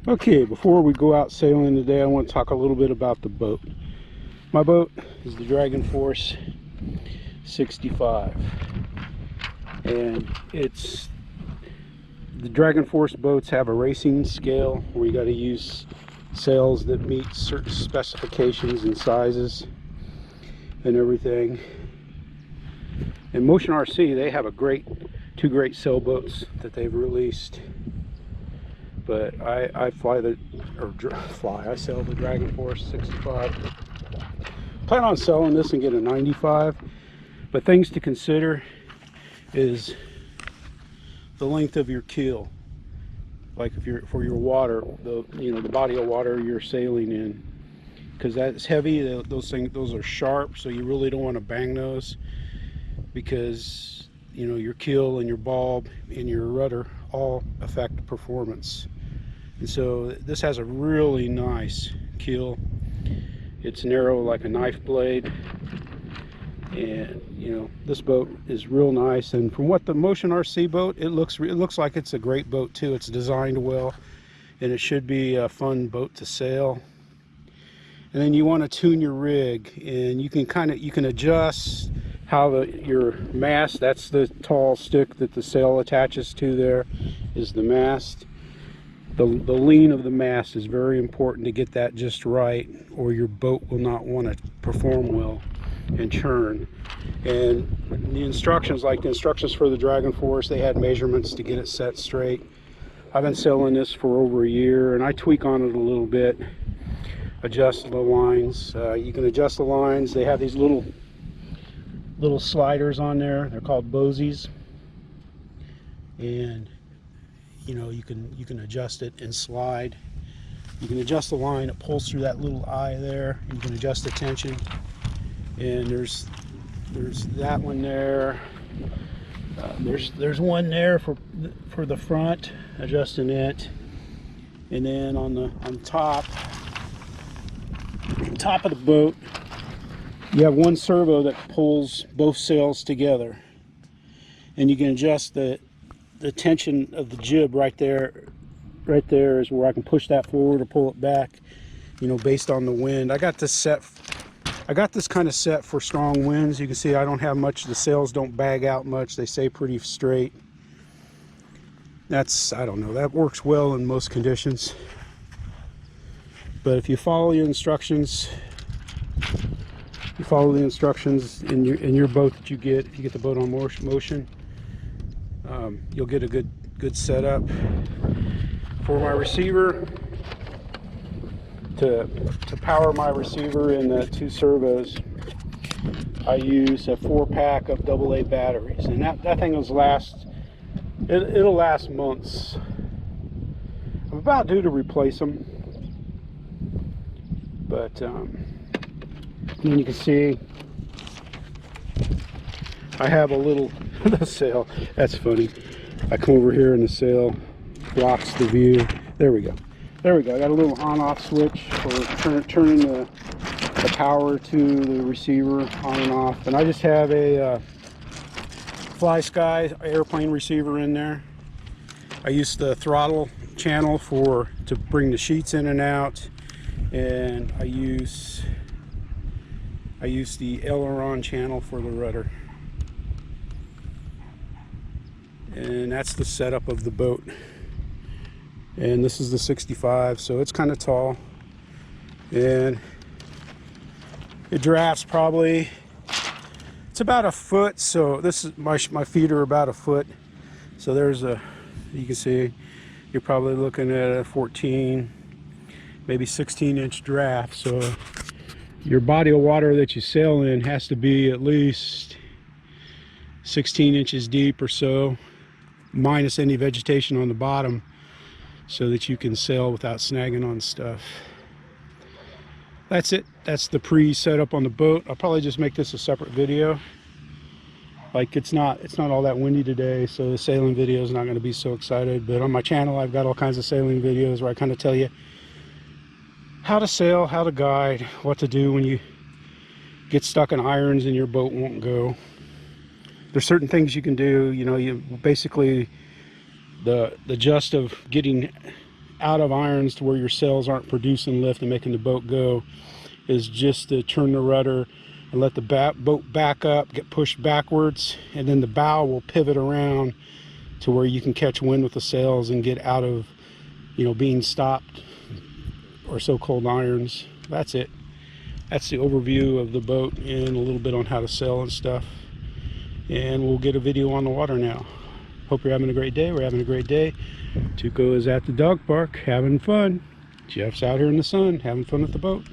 Okay, before we go out sailing today, I want to talk a little bit about the boat. My boat is the DragonForce 65, and the DragonForce boats have a racing scale where you got to use sails that meet certain specifications and sizes and everything. And Motion RC, they have two great sailboats that they've released. But I sail the DragonForce 65. Plan on selling this and get a 95. But things to consider is the length of your keel. Like if you're for your water, the body of water you're sailing in, because that's heavy. Those are sharp, so you really don't want to bang those, because your keel and your bulb and your rudder all affect performance. And so this has a really nice keel. It's narrow like a knife blade, and this boat is real nice. And from what the Motion RC boat, it looks like it's a great boat too. It's designed well, and it should be a fun boat to sail. And then you want to tune your rig, and you can adjust how your mast, that's the tall stick that the sail attaches to, there is the mast. The lean of the mast is very important to get that just right, or your boat will not want to perform well and churn. And the instructions, like the instructions for the DragonForce, they had measurements to get it set straight. I've been sailing this for over a year, and I tweak on it a little bit, adjust the lines. You can adjust the lines. They have these little sliders on there. They're called bogies, and you can adjust it and slide. You can adjust the line. It pulls through that little eye there. You can adjust the tension, and there's that one there. There's one there for the front, adjusting it. And then on top of the boat, you have one servo that pulls both sails together, and you can adjust the tension of the jib right there. Right there is where I can push that forward or pull it back, based on the wind. I got this kind of set for strong winds. You can see I don't have much, the sails don't bag out much, they stay pretty straight. I don't know, that works well in most conditions. But if you follow the instructions, in your boat that you get, if you get the boat on Motion, you'll get a good setup. For my receiver, to power my receiver in the two servos, I use a 4-pack of AA batteries, and that thing will last. It'll last months. I'm about due to replace them, but then you can see I have a little the sail. That's funny. I come over here and the sail blocks the view. There we go. I got a little on-off switch for turning the power to the receiver on and off. And I just have a FlySky airplane receiver in there. I use the throttle channel to bring the sheets in and out, and I use the aileron channel for the rudder. And that's the setup of the boat. And this is the 65, so it's kind of tall, and it drafts probably, it's about a foot. So this is my feet are about a foot, so you can see you're probably looking at a 14, maybe 16-inch draft. So your body of water that you sail in has to be at least 16 inches deep or so, minus any vegetation on the bottom, so that you can sail without snagging on stuff. That's it. That's the pre-setup on the boat. I'll probably just make this a separate video. Like, it's not all that windy today, so the sailing video is not going to be so excited. But on my channel, I've got all kinds of sailing videos where I kind of tell you how to sail, how to guide, what to do when you get stuck in irons and your boat won't go. There's certain things you can do. You basically, the gist of getting out of irons to where your sails aren't producing lift and making the boat go is just to turn the rudder and let the boat back up, get pushed backwards, and then the bow will pivot around to where you can catch wind with the sails and get out of, you know, being stopped or so-called irons. That's it. That's the overview of the boat and a little bit on how to sail and stuff. And we'll get a video on the water now. Hope you're having a great day. We're having a great day. Tuco is at the dog park having fun. Jeff's out here in the sun having fun with the boat.